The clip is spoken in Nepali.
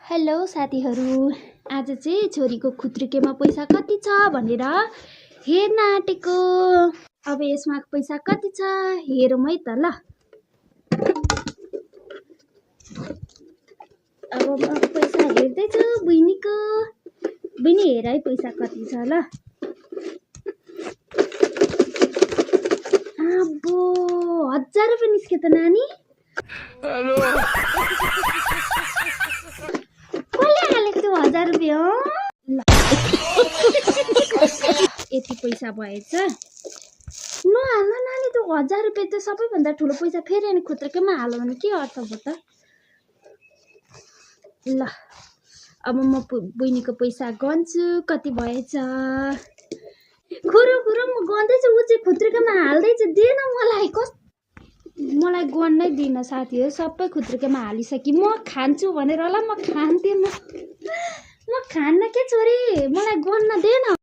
हेलो साथीहरू, आज चाहिँ छोरीको खुत्रुकेमा पैसा कति छ भनेर हेर्न आँटेको। अब यसमा पैसा कति छ हेरौँ है त ल। अब म पैसा हेर्दैछु बहिनीको। बहिनी हेर है पैसा कति छ ल। अब्बो 1000 रुपियाँ निस्क्यो त नानी। हेलो 1000 रुपियाँ हो ल। यति पैसा भएछ। नहाल्न नानी त 1000 रुपियाँ त सबैभन्दा ठुलो पैसा। फेरि अनि खुत्रुकेमा हाल्यो भने के अर्थ भयो त। ल अब म बहिनीको पैसा गन्छु कति भएछ। खुरो म गन्दैछु, ऊ चाहिँ खुत्रुकेमा हाल्दैछ। दिएन मलाई गन्नै दिएन। साथीहरू सबै खुत्रुकेमा हालिसके। म खान्छु भनेर होला, म खान्दिनँ। म खान्न के छोरी, मलाई गन्न दिएन।